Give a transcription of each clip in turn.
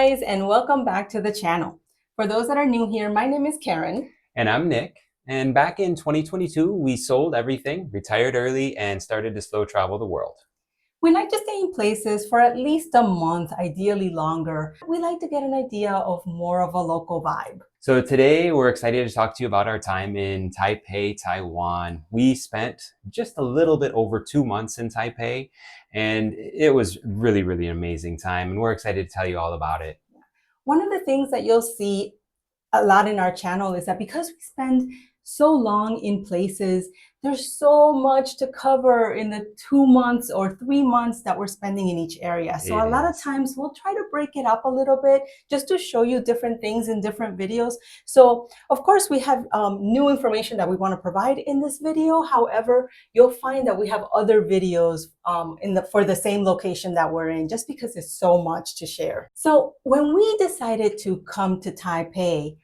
guys, and welcome back to the channel. For those that are new here, my name is Karen. And I'm Nick. And back in 2022, we sold everything, retired early, and started to slow travel the world. We like to stay in places for at least a month, ideally longer. We like to get an idea of more of a local vibe. So today, we're excited to talk to you about our time in Taipei, Taiwan. We spent just a little bit over 2 months in Taipei, and it was really, really an amazing time. And we're excited to tell you all about it. One of the things that you'll see a lot in our channel is that because we spend so long in places, there's so much to cover in the 2 months or 3 months that we're spending in each area. So a lot of times we'll try to break it up a little bit just to show you different things in different videos. So of course we have new information that we want to provide in this video. However, you'll find that we have other videos for the same location that we're in, just because there's so much to share. So when we decided to come to Taipei,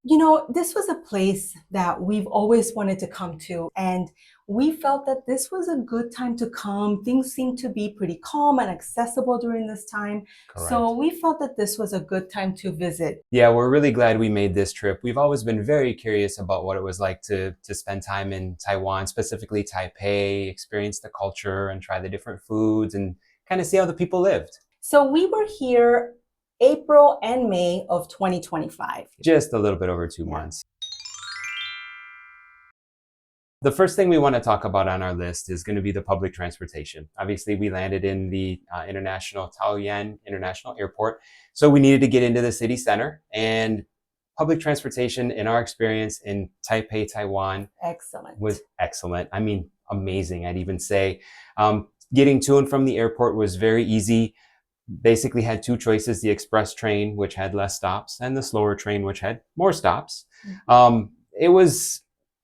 you know, this was a place that we've always wanted to come to, and we felt that this was a good time to come. Things seemed to be pretty calm and accessible during this time. Correct. So we felt that this was a good time to visit. Yeah, we're really glad we made this trip. We've always been very curious about what it was like to spend time in Taiwan, specifically Taipei, experience the culture and try the different foods and kind of see how the people lived. So we were here April and May of 2025. Just a little bit over 2 months. The first thing we want to talk about on our list is going to be the public transportation. Obviously, we landed in the International Taoyuan International Airport, so we needed to get into the city center. And public transportation, in our experience in Taipei, Taiwan, was excellent. I mean, amazing, I'd even say. Getting to and from the airport was very easy. Basically had two choices: the express train, which had less stops, and the slower train, which had more stops. It was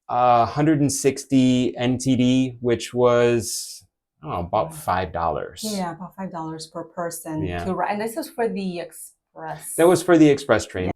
160 NTD, which was about $5. Yeah, about $5 per person. Yeah. And this is for the express. That was for the express train. Yeah.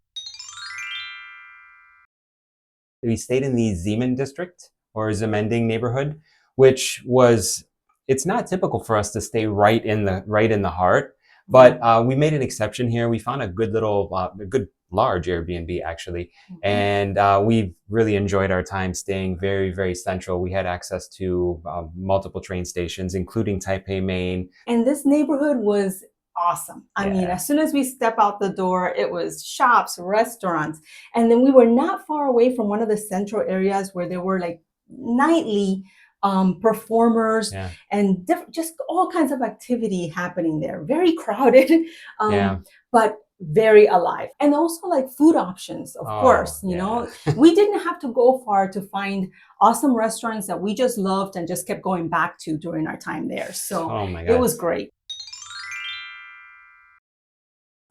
We stayed in the Ximending district, or Ximending neighborhood, which was, it's not typical for us to stay right in the heart. But we made an exception here. We found a good little, a good large Airbnb actually. And we really enjoyed our time staying very, very central. We had access to multiple train stations, including Taipei Main. And this neighborhood was awesome. I mean, as soon as we step out the door, it was shops, restaurants. And then we were not far away from one of the central areas where there were like nightly performers and just all kinds of activity happening there. Very crowded, but very alive. And also like food options, of course, you know. We didn't have to go far to find awesome restaurants that we just loved and just kept going back to during our time there. So it was great.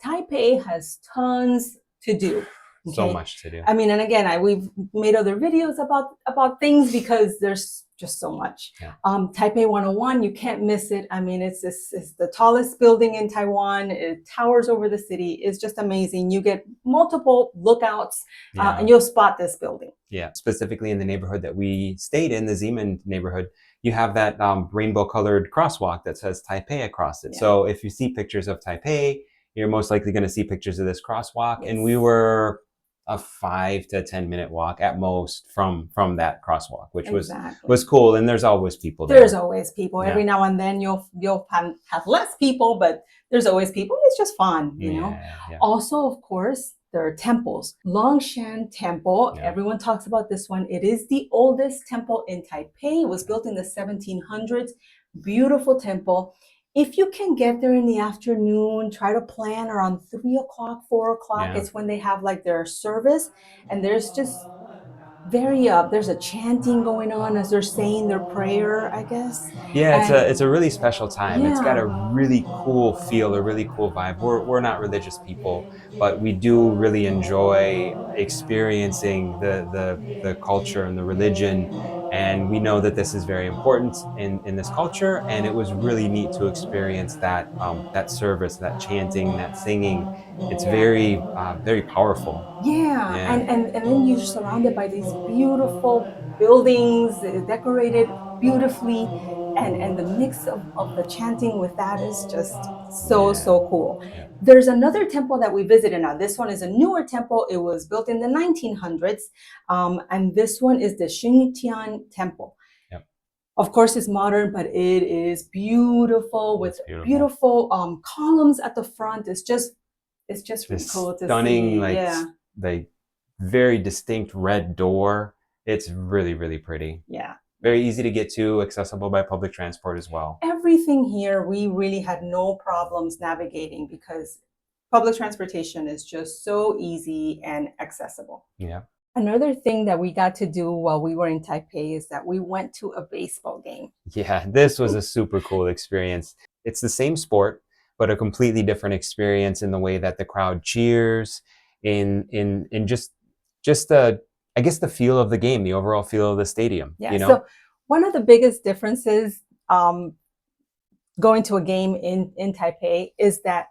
Taipei has tons to do. Okay. So much to do. I mean, and again, we've made other videos about things because there's just so much. Taipei 101, you can't miss it. I mean, it's the tallest building in Taiwan. It towers over the city. It's just amazing. You get multiple lookouts and you'll spot this building. Yeah, specifically in the neighborhood that we stayed in, the Ximending neighborhood, you have that rainbow colored crosswalk that says Taipei across it. So if you see pictures of Taipei, you're most likely going to see pictures of this crosswalk. And we were a 5 to 10 minute walk at most from that crosswalk, which was cool. And there's always people there. There's always people. Every now and then you'll have less people, but there's always people. It's just fun, you know. Also, of course, there are temples. Lungshan Temple, everyone talks about this one. It is the oldest temple in Taipei. It was built in the 1700s. Beautiful temple. If you can get there in the afternoon, try to plan around 3 o'clock, 4 o'clock. It's when they have like their service, and there's just there's a chanting going on as they're saying their prayer, I guess. Yeah, it's a really special time. It's got a really cool feel, a really cool vibe. We're not religious people, but we do really enjoy experiencing the culture and the religion. And we know that this is very important in this culture, and it was really neat to experience that that service, that chanting, that singing. It's very very powerful. And then you're surrounded by these beautiful buildings, decorated beautifully. And the mix of the chanting with that is just so, Yeah. so cool. Yeah. There's another temple that we visited now. This one is a newer temple. It was built in the 1900s. And this one is the Ximending Temple. Yep. Of course, it's modern, but it is beautiful with beautiful columns at the front. It's just really cool to stunning, see. like, Yeah. the very distinct red door. It's really, really pretty. Yeah. Very easy to get to, accessible by public transport as well. Everything here, we really had no problems navigating because public transportation is just so easy and accessible. Yeah. Another thing that we got to do while we were in Taipei is that we went to a baseball game. Yeah, this was a super cool experience. It's the same sport, but a completely different experience in the way that the crowd cheers, in just the, I guess, the feel of the game, the overall feel of the stadium. Yeah. You know? So one of the biggest differences going to a game in Taipei is that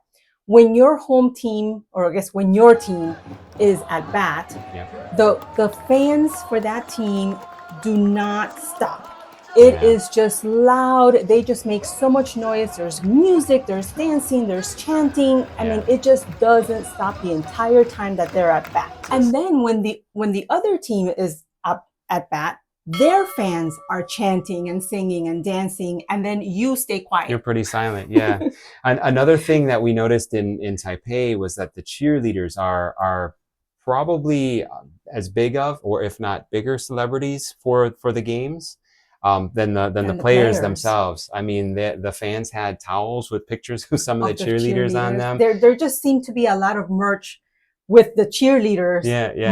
when your home team, or I guess when your team is at bat, Yeah. the fans for that team do not stop. It is just loud. They just make so much noise. There's music, there's dancing, there's chanting. I mean, it just doesn't stop the entire time that they're at bat. And then when the other team is up at bat, their fans are chanting and singing and dancing, and then you stay quiet. You're pretty silent, yeah. And another thing that we noticed in Taipei was that the cheerleaders are probably as big of, or if not bigger, celebrities for the games than the players themselves. I mean, the fans had towels with pictures of some of the cheerleaders on them. There just seemed to be a lot of merch with the cheerleaders,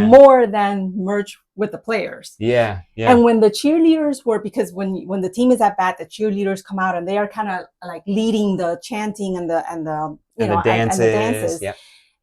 more than merch with the players. Yeah. And when the cheerleaders were, because when the team is at bat, the cheerleaders come out and they are kind of like leading the chanting and the dances. Yeah.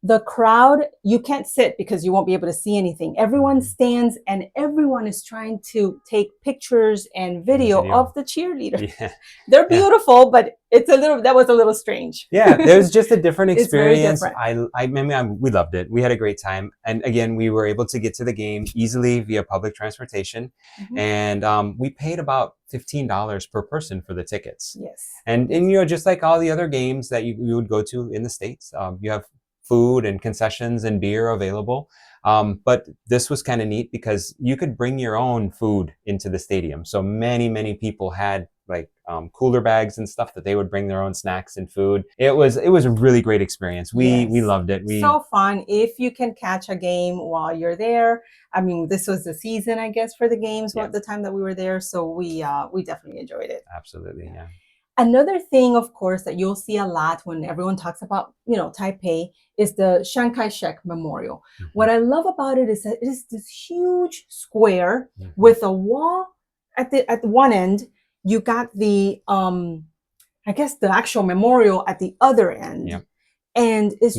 The crowd, you can't sit because you won't be able to see anything. Everyone stands and everyone is trying to take pictures and video of the cheerleaders. Yeah. They're beautiful, but that was a little strange. Yeah, there's just a different experience. It's very different. I mean, we loved it. We had a great time. And again, we were able to get to the game easily via public transportation. Mm-hmm. And we paid about $15 per person for the tickets. Yes. And you know, just like all the other games that you would go to in the States, you have food and concessions and beer available. But this was kind of neat because you could bring your own food into the stadium. So many people had like cooler bags and stuff that they would bring their own snacks and food. It was a really great experience. We loved it. So fun. If you can catch a game while you're there. I mean, this was the season, I guess, for the games at the time that we were there. So we definitely enjoyed it. Absolutely, yeah. Another thing, of course, that you'll see a lot when everyone talks about, Taipei is the Chiang Kai-shek Memorial. Mm-hmm. What I love about it is that it is this huge square with a wall at one end. You got the, I guess, the actual memorial at the other end. Yep. And it's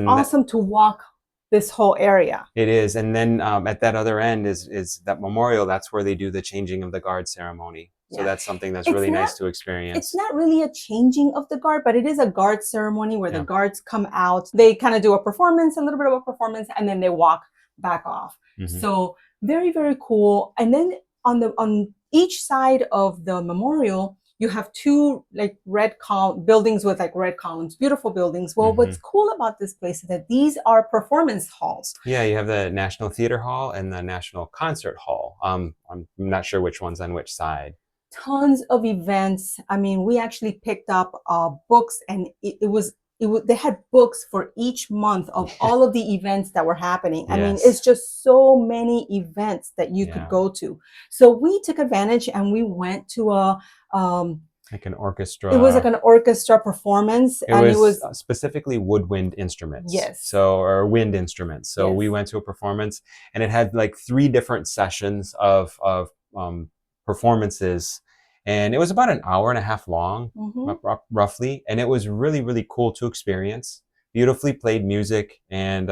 awesome to walk this whole area. It is. And then at that other end is that memorial. That's where they do the changing of the guard ceremony. So that's something that's really nice to experience. It's not really a changing of the guard, but it is a guard ceremony where the guards come out. They kind of do a little bit of a performance, and then they walk back off. Mm-hmm. So very, very cool. And then on each side of the memorial, you have two like buildings with like red columns, beautiful buildings. Well, what's cool about this place is that these are performance halls. Yeah, you have the National Theater Hall and the National Concert Hall. I'm not sure which one's on which side. Tons of events. I mean, we actually picked up books, and they had books for each month of all of the events that were happening. I mean, it's just so many events that you could go to. So we took advantage and we went to like an orchestra. It was like an orchestra performance. It was specifically woodwind instruments. Yes. Or wind instruments. So we went to a performance, and it had like 3 different sessions of performances. And it was about an hour and a half long, roughly. And it was really, really cool to experience. Beautifully played music and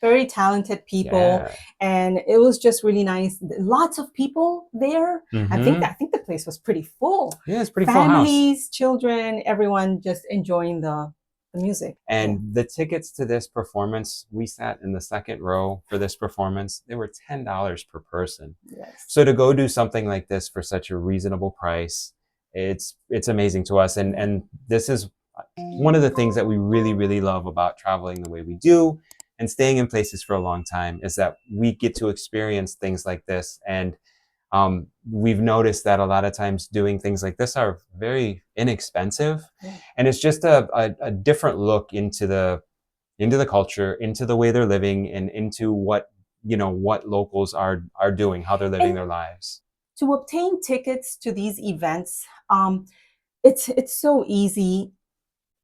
very talented people. Yeah. And it was just really nice. Lots of people there. Mm-hmm. I think the place was pretty full. Yeah, it's pretty full house. Families, children, everyone just enjoying the the music. And the tickets to this performance, we sat in the second row for this performance. They were $10 per person. Yes. So to go do something like this for such a reasonable price, it's amazing to us. And this is one of the things that we really, really love about traveling the way we do and staying in places for a long time, is that we get to experience things like this. And we've noticed that a lot of times doing things like this are very inexpensive, and it's just a different look into the culture, into the way they're living, and into what locals are doing, how they're living their lives. To obtain tickets to these events, it's so easy.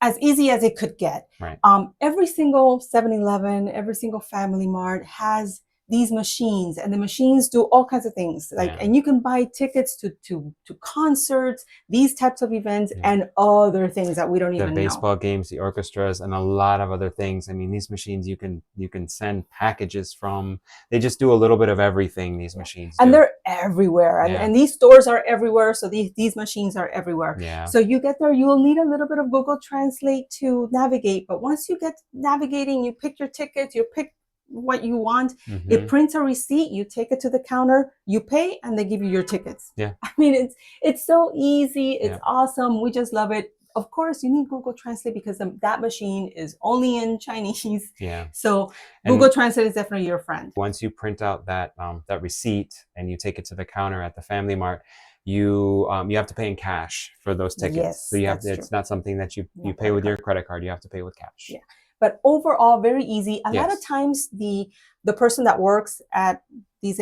As easy as it could get. Right. Every single 7-Eleven, every single Family Mart has these machines, and the machines do all kinds of things. And you can buy tickets to concerts, these types of events, and other things that we don't even know. The baseball games, the orchestras, and a lot of other things. I mean, these machines you can send packages from. They just do a little bit of everything, these machines do. And they're everywhere. And these stores are everywhere. So these machines are everywhere. Yeah. So you get there, you will need a little bit of Google Translate to navigate. But once you get navigating, you pick your tickets, you pick what you want. It prints a receipt, you take it to the counter, you pay, and they give you your tickets. Yeah. I mean, it's so easy. It's awesome. We just love it. Of course, you need Google Translate because that machine is only in Chinese. Yeah. So Google Translate is definitely your friend. Once you print out that receipt and you take it to the counter at the Family Mart, you have to pay in cash for those tickets. Yes, so it's true. not something that you pay with your credit card. You have to pay with cash. Yeah. But overall, very easy. A lot of times the person that works at these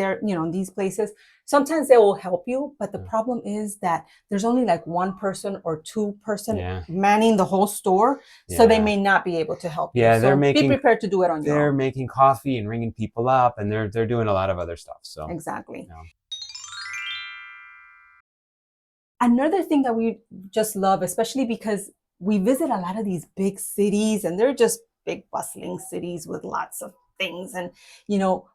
places, sometimes they will help you, but the problem is that there's only like one person or two person manning the whole store, so they may not be able to help you. Yeah, so be prepared to do it on your own. They're making coffee and ringing people up, and they're doing a lot of other stuff. So exactly. Another thing that we just love, especially because we visit a lot of these big cities, and they're just big bustling cities with lots of things. And,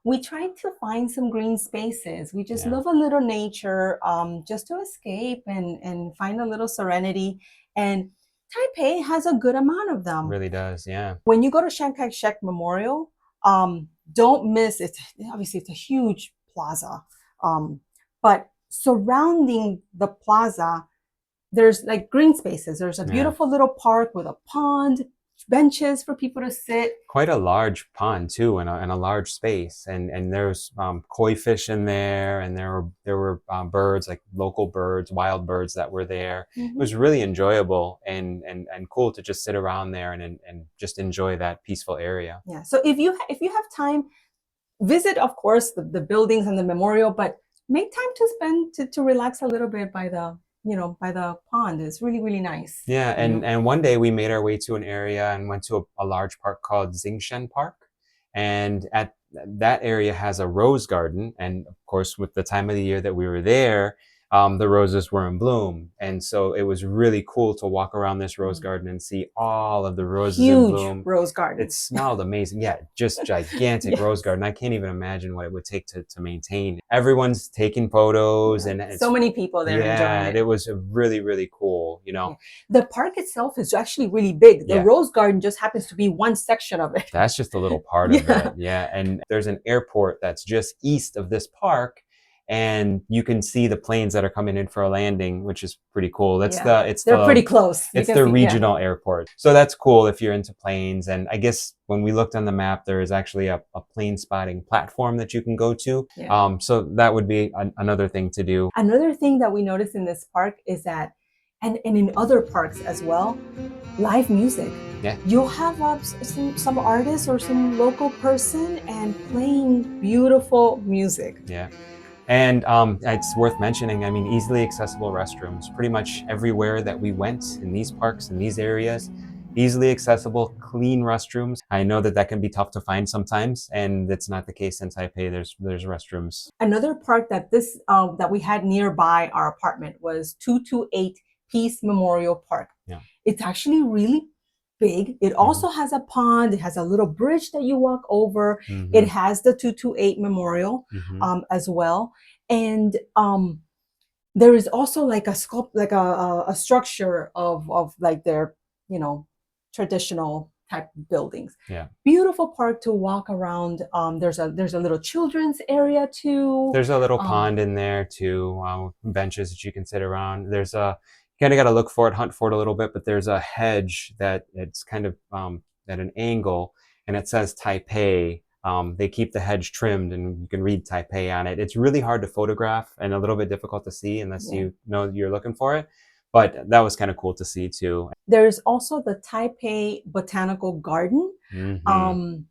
we try to find some green spaces. We just love a little nature, just to escape and find a little serenity. And Taipei has a good amount of them. It really does, yeah. When you go to Chiang Kai-shek Memorial, don't miss it. Obviously, it's a huge plaza. But surrounding the plaza, there's like green spaces. There's a beautiful little park with a pond, benches for people to sit. Quite a large pond too, and a large space. And there's koi fish in there, and there were birds, like local birds, wild birds that were there. It was really enjoyable and cool to just sit around there and just enjoy that peaceful area. Yeah. So if you have time, visit, of course, the buildings and the memorial, but make time to spend to relax a little bit by the pond. It's really, really nice. Yeah, and one day we made our way to an area and went to a large park called Ximending Park. And at that area has a rose garden. And of course, with the time of the year that we were there, the roses were in bloom. And so it was really cool to walk around this rose garden and see all of the roses in bloom. Huge rose garden. It smelled amazing. Yeah, just gigantic rose garden. I can't even imagine what it would take to maintain. Everyone's taking photos and so many people there enjoying it. It was really, really cool, The park itself is actually really big. The rose garden just happens to be one section of it. That's just a little part of it. Yeah. And there's an airport that's just east of this park, and you can see the planes that are coming in for a landing, which is pretty cool. They're pretty close. It's the regional airport. So that's cool if you're into planes. And I guess when we looked on the map, there is actually a plane spotting platform that you can go to. Yeah. So that would be another thing to do. Another thing that we noticed in this park is that, and in other parks as well, live music. Yeah. You'll have some artist or some local person and playing beautiful music. Yeah. And it's worth mentioning, easily accessible restrooms. Pretty much everywhere that we went in these parks, in these areas, easily accessible, clean restrooms. I know that can be tough to find sometimes, and that's not the case in Taipei. There's restrooms. Another park that we had nearby our apartment was 228 Peace Memorial Park. Yeah. It's actually really big. It also has a pond. It has a little bridge that you walk over. It has the 228 Memorial as well. And there is also like a structure of like their, traditional type buildings. Yeah. Beautiful park to walk around. There's a little children's area too. There's a little pond in there too, benches that you can sit around. There's a, you kind of got to look for it, hunt for it a little bit, but there's a hedge that it's kind of at an angle, and it says Taipei. They keep the hedge trimmed, and you can read Taipei on it. It's really hard to photograph and a little bit difficult to see unless you know you're looking for it. But that was kind of cool to see too. There's also the Taipei Botanical Garden. Mm-hmm.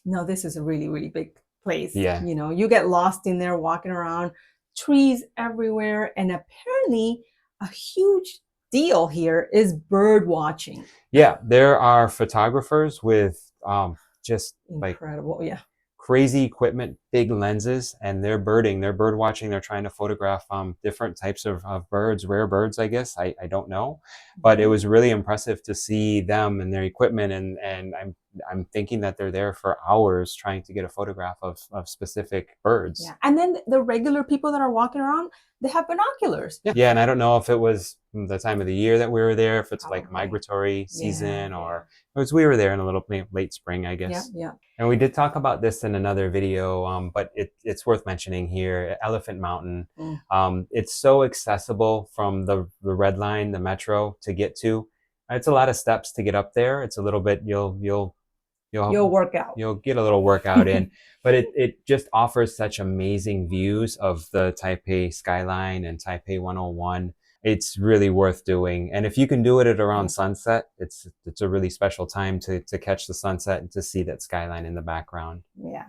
No, this is a really, really big place. Yeah. You know, you get lost in there walking around, trees everywhere, and apparently a huge deal here is bird watching. Yeah, there are photographers with just incredible, like crazy equipment, big lenses, and they're bird watching. They're trying to photograph different types of birds, rare birds, I guess. I don't know, but it was really impressive to see them and their equipment, and I'm thinking that they're there for hours trying to get a photograph of specific birds. Yeah, and then the regular people that are walking around, they have binoculars. Yeah, and I don't know if it was the time of the year that we were there, if it's like migratory season, or because we were there in a little late spring, I guess. Yeah. And we did talk about this in another video, but it's worth mentioning here. Elephant Mountain. It's so accessible from the Red Line, the metro, to get to. It's a lot of steps to get up there. It's a little bit, you'll work out. You'll get a little workout in, but it just offers such amazing views of the Taipei skyline and Taipei 101. It's really worth doing. And if you can do it at around sunset, it's a really special time to catch the sunset and to see that skyline in the background. Yeah.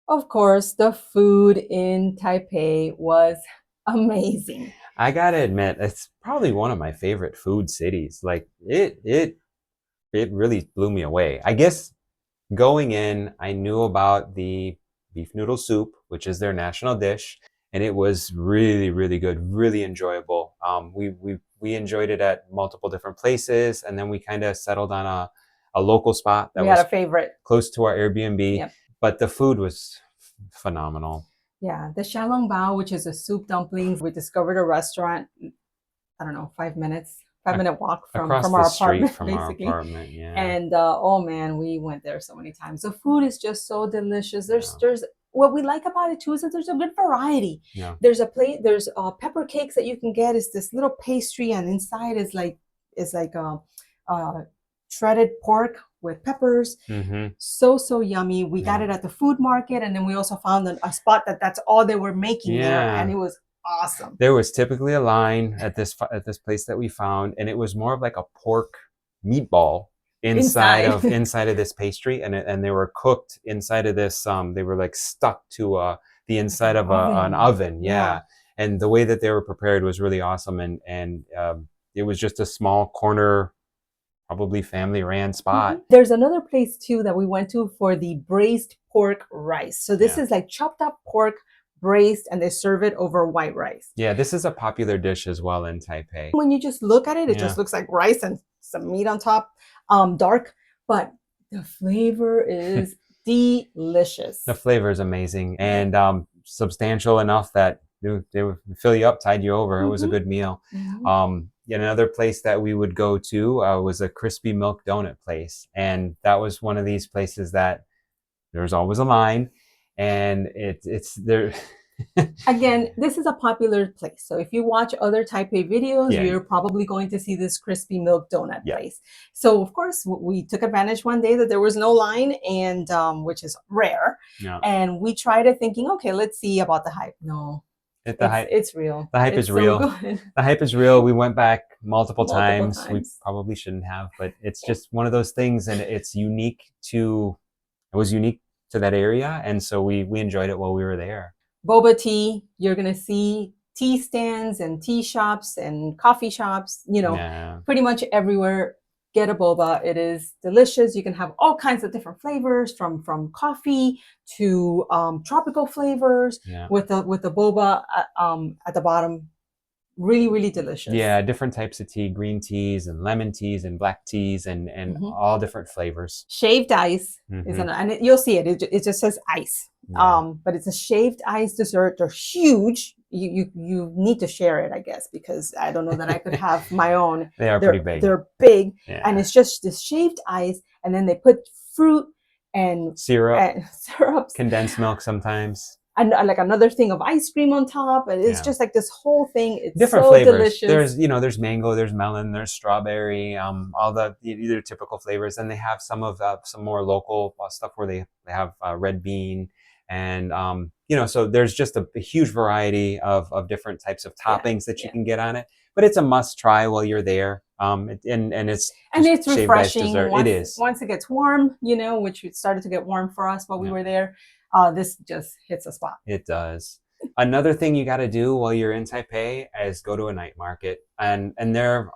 Of course, the food in Taipei was amazing. I gotta admit, it's probably one of my favorite food cities. Like it really blew me away. I guess going in, I knew about the beef noodle soup, which is their national dish, and it was really, really good, really enjoyable. We enjoyed it at multiple different places, and then we kind of settled on a local spot that was a favorite close to our Airbnb. But the food was phenomenal. Yeah, the xiaolongbao, which is a soup dumplings. We discovered a restaurant, I don't know, 5 minute walk from our apartment, basically. And oh man, we went there so many times. The food is just so delicious. There's what we like about it too is that there's a good variety. There's pepper cakes that you can get. It's this little pastry, and inside is like shredded pork with peppers. So yummy. We got it at the food market, and then we also found a spot that's all they were making there, and it was awesome. There was typically a line at this place that we found, and it was more of like a pork meatball inside of this pastry, and they were cooked inside of this. They were like stuck to the inside of an oven. And the way that they were prepared was really awesome, and it was just a small corner, probably family ran spot. There's another place too that we went to for the braised pork rice. So this is like chopped up pork braised, and they serve it over white rice. Yeah, this is a popular dish as well in Taipei. When you just look at it, it just looks like rice and some meat on top, dark, but the flavor is delicious. The flavor is amazing and substantial enough that they would fill you up, tide you over. It was a good meal. Another place that we would go to was a crispy milk donut place, and that was one of these places that there's always a line, and it's there. Again, this is a popular place. So if you watch other Taipei videos, you're probably going to see this crispy milk donut place. So of course, we took advantage one day that there was no line, and which is rare. And we tried it thinking, okay, let's see about the hype. No. It's real. The hype is real. The hype is real. We went back multiple times. We probably shouldn't have, but it's just one of those things, and it was unique to that area, and so we enjoyed it while we were there. Boba tea, you're gonna see tea stands and tea shops and coffee shops, pretty much everywhere. Get a boba. It is delicious. You can have all kinds of different flavors, from coffee to tropical flavors with the boba at the bottom. Really, really delicious. Yeah, different types of tea, green teas and lemon teas and black teas and all different flavors. Shaved ice is and you'll see it. It just says ice. But it's a shaved ice dessert. They're huge. you need to share it, I guess, because I don't know that I could have my own. They are pretty big. They're big, Yeah. and it's just this shaved ice, and then they put fruit and syrup, condensed milk sometimes. And like another thing of ice cream on top, and it's just like this whole thing. It's different so flavors. delicious. There's mango, there's melon, there's strawberry, all the either typical flavors, and they have some of some more local stuff where they have red bean, and so there's just a huge variety of different types of toppings that you can get on it. But it's a must try while you're there. And it's refreshing. Once it gets warm, which it started to get warm for us while we were there. This just hits a spot. It does. Another thing you got to do while you're in Taipei is go to a night market, and there,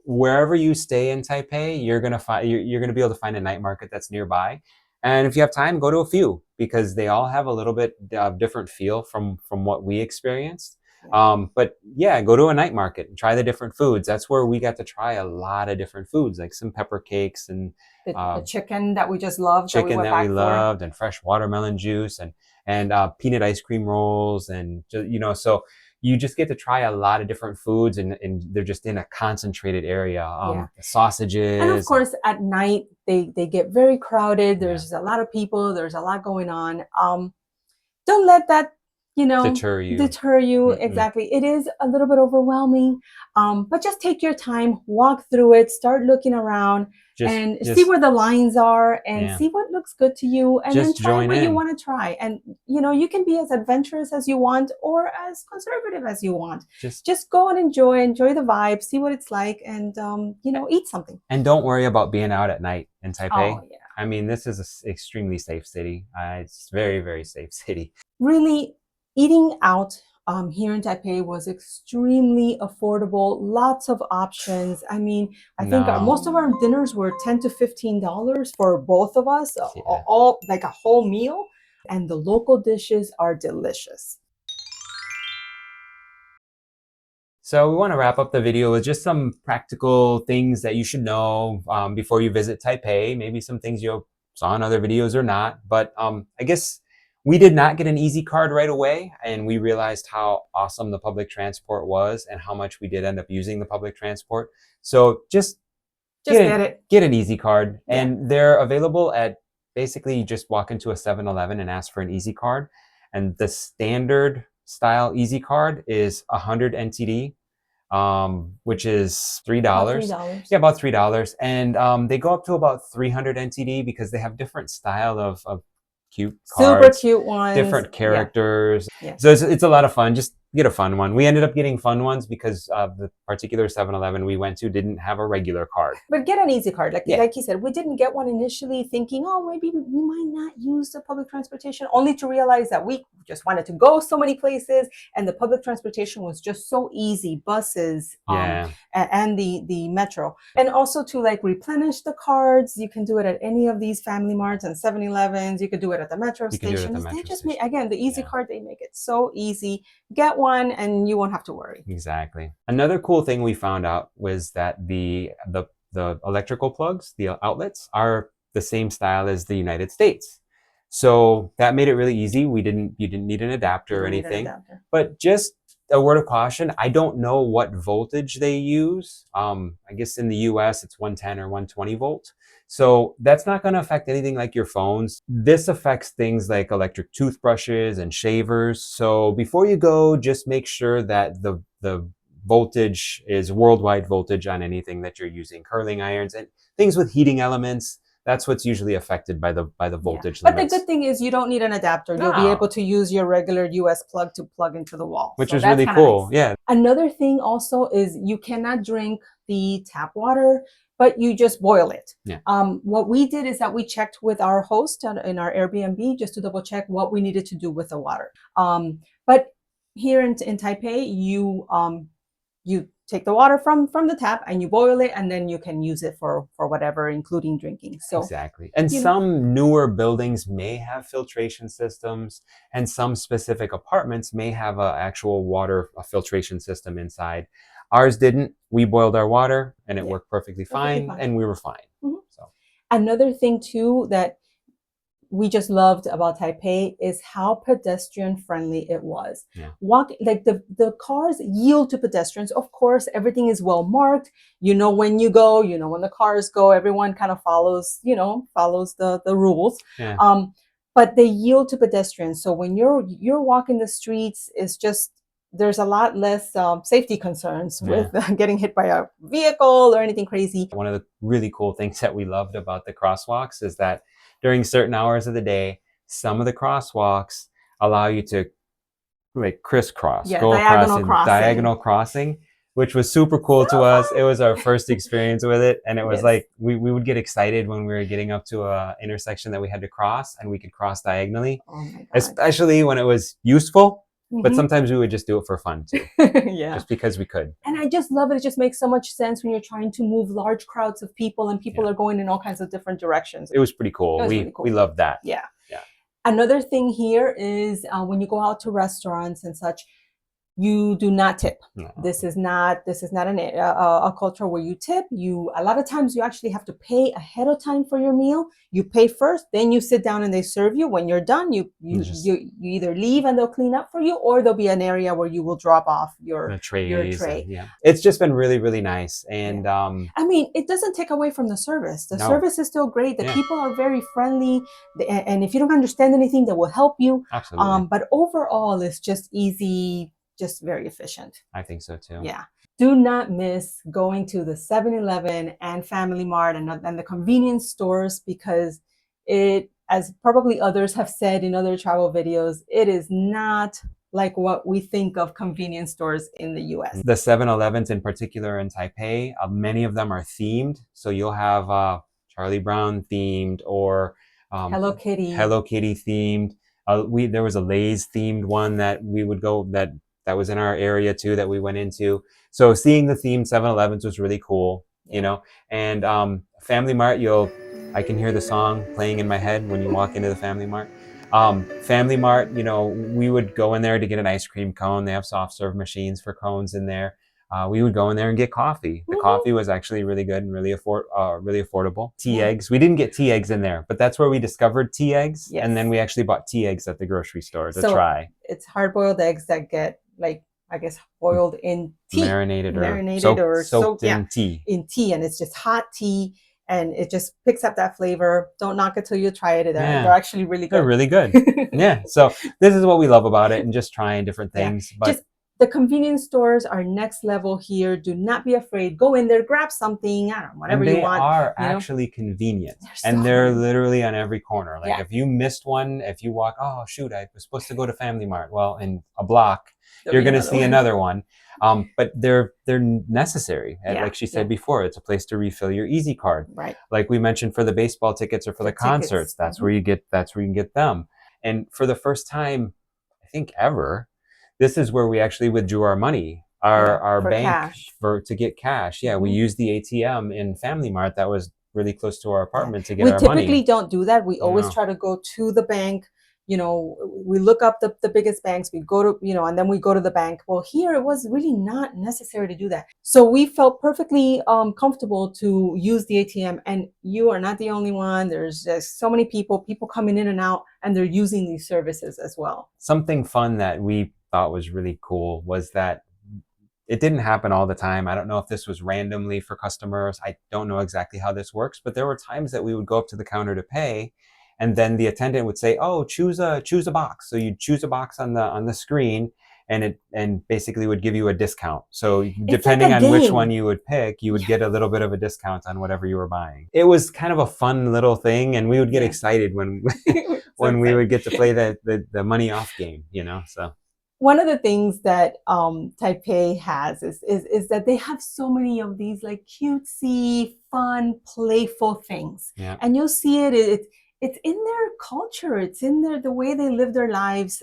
wherever you stay in Taipei, you're gonna be able to find a night market that's nearby. And if you have time, go to a few, because they all have a little bit different feel from what we experienced. But yeah, go to a night market and try the different foods. That's where we got to try a lot of different foods, like some pepper cakes and the chicken that we just loved. And fresh watermelon juice and peanut ice cream rolls, and so you just get to try a lot of different foods, and they're just in a concentrated area. Sausages, and of course at night they get very crowded. There's a lot of people. There's a lot going on. Don't let that deter you. Mm-mm. Exactly. It is a little bit overwhelming, but just take your time, walk through it, start looking around, and see where the lines are, and see what looks good to you, and then try what you want to try. And you can be as adventurous as you want, or as conservative as you want. Just go and enjoy the vibe, see what it's like, and eat something. And don't worry about being out at night in Taipei. Oh, yeah. I mean, this is an extremely safe city. It's very, very safe city. Really, eating out here in Taipei was extremely affordable. Lots of options. I mean, I think most of our dinners were $10 to $15 for both of us, all like a whole meal. And the local dishes are delicious. So we want to wrap up the video with just some practical things that you should know before you visit Taipei. Maybe some things you saw in other videos or not. But I guess we did not get an Easy Card right away, and we realized how awesome the public transport was and how much we did end up using the public transport. So just get an Easy Card, and they're available at basically you just walk into a 7-Eleven and ask for an Easy Card, and the standard style Easy Card is 100 NTD, which is $3. Yeah, about $3, and they go up to about 300 NTD because they have different style of cute cards, super cute ones, different characters. So it's a lot of fun. Just get a fun one. We ended up getting fun ones because the particular 7-Eleven we went to didn't have a regular card. But get an Easy Card. Like you said, we didn't get one initially thinking, oh, maybe we might not use the public transportation, only to realize that we just wanted to go so many places, and the public transportation was just so easy. Buses and the metro. And also to like replenish the cards, you can do it at any of these Family Marts and 7-Elevens. You could do it at the metro stations. They just make, again, the Easy Card, they make it so easy. Get one and you won't have to worry. Exactly. Another cool thing we found out was that the electrical plugs, the outlets, are the same style as the United States. So that made it really easy. You didn't need an adapter or anything. But just a word of caution, I don't know what voltage they use. I guess in the US it's 110 or 120 volt. So that's not going to affect anything like your phones. This affects things like electric toothbrushes and shavers. So before you go, just make sure that the voltage is worldwide voltage on anything that you're using. Curling irons and things with heating elements. That's what's usually affected by the voltage limits. But the good thing is you don't need an adapter. You'll be able to use your regular US plug to plug into the wall. Which is really cool. Nice. Yeah. Another thing also is you cannot drink the tap water, but you just boil it. Yeah. What we did is that we checked with our host in our Airbnb just to double check what we needed to do with the water. But here in Taipei, you take the water from the tap and you boil it, and then you can use it for whatever, including drinking. So exactly. And some newer buildings may have filtration systems, and some specific apartments may have an actual water filtration system inside. Ours didn't. We boiled our water and it worked perfectly fine, and we were fine. Mm-hmm. So another thing too that we just loved about Taipei is how pedestrian friendly it was. Yeah. Like the cars yield to pedestrians. Of course, everything is well marked. You know when you go, you know when the cars go. Everyone kind of follows, follows the rules. Yeah. But they yield to pedestrians. So when you're walking the streets, it's just there's a lot less safety concerns with getting hit by a vehicle or anything crazy. One of the really cool things that we loved about the crosswalks is that during certain hours of the day, some of the crosswalks allow you to like crisscross, go across diagonal crossing, which was super cool to us. It was our first experience with it. And it was like, we would get excited when we were getting up to a intersection that we had to cross and we could cross diagonally, especially when it was useful. But sometimes we would just do it for fun too. Just because we could. And I just love it. It just makes so much sense when you're trying to move large crowds of people and people are going in all kinds of different directions. It was pretty cool. We loved that. Yeah. Another thing here is when you go out to restaurants and such, you do not tip. No. This is not a culture where you tip. A lot of times you actually have to pay ahead of time for your meal. You pay first, then you sit down and they serve you. When you're done, you either leave and they'll clean up for you, or there'll be an area where you will drop off your tray. It's just been really, really nice. And I mean, it doesn't take away from the service. The service is still great. The people are very friendly, and if you don't understand anything, they will help you. Absolutely. But overall, it's just easy. Just very efficient. I think so too. Yeah. Do not miss going to the 7-Eleven and Family Mart and the convenience stores, because it, as probably others have said in other travel videos, it is not like what we think of convenience stores in the US. The 7-Elevens in particular in Taipei, many of them are themed. So you'll have Charlie Brown themed or Hello Kitty themed. There was a Lay's themed one that we would go that was in our area too, that we went into. So seeing the themed 7-Elevens was really cool, you know. And Family Mart, I can hear the song playing in my head when you walk into the Family Mart. Family Mart, we would go in there to get an ice cream cone. They have soft serve machines for cones in there. We would go in there and get coffee. The coffee was actually really good and really affordable. Tea eggs. We didn't get tea eggs in there, but that's where we discovered tea eggs. Yes. And then we actually bought tea eggs at the grocery store to try. It's hard-boiled eggs that get, boiled in tea. Marinated or soaked in tea. In tea, and it's just hot tea. And it just picks up that flavor. Don't knock it till you try it. They're actually really good. They're really good. Yeah. So this is what we love about it, and just trying different things. But the convenience stores are next level here. Do not be afraid. Go in there, grab something, whatever you want. They are actually convenient. They're literally on every corner. If you missed one, if you walk, oh shoot, I was supposed to go to Family Mart. Well, in a block, you're going to see another one. But they're necessary. Like she said before, it's a place to refill your Easy card. Right. Like we mentioned for the baseball tickets or for the concerts, that's where you can get them. And for the first time, I think ever, this is where we actually withdrew our money, our bank to get cash. Yeah, we used the ATM in Family Mart that was really close to our apartment to get our money. We typically don't do that. We always try to go to the bank. We look up the biggest banks, we go to, and then we go to the bank. Well, here it was really not necessary to do that. So we felt perfectly comfortable to use the ATM, and you are not the only one. There's just so many people coming in and out, and they're using these services as well. Something fun that we thought was really cool was that it didn't happen all the time. I don't know if this was randomly for customers. I don't know exactly how this works, but there were times that we would go up to the counter to pay, and then the attendant would say, "Oh, choose a box." So you'd choose a box on the screen, and basically would give you a discount. So depending on which one you would pick, you would get a little bit of a discount on whatever you were buying. It was kind of a fun little thing, and we would get excited when we would get to play the money off game, So one of the things that Taipei has is that they have so many of these cutesy, fun, playful things. Yeah. And you'll see it's in their culture. It's in the way they live their lives.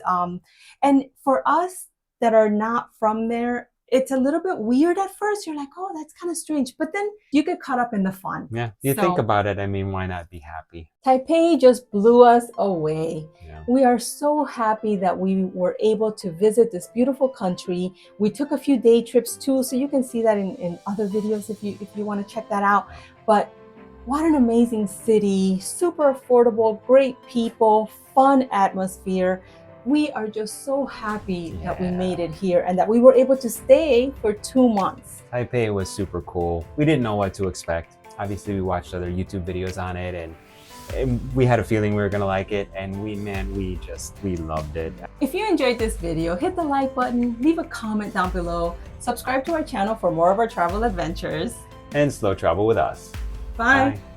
And for us that are not from there, it's a little bit weird at first. You're like, oh, that's kind of strange. But then you get caught up in the fun. Yeah, you think about it. I mean, why not be happy? Taipei just blew us away. Yeah. We are so happy that we were able to visit this beautiful country. We took a few day trips too, so you can see that in other videos if you want to check that out. But What an amazing city, super affordable, great people, fun atmosphere. We are just so happy that we made it here and that we were able to stay for 2 months. Taipei was super cool. We didn't know what to expect. Obviously, we watched other YouTube videos on it and we had a feeling we were gonna like it, and we loved it. If you enjoyed this video, hit the like button, leave a comment down below, subscribe to our channel for more of our travel adventures. And slow travel with us. Bye. Bye.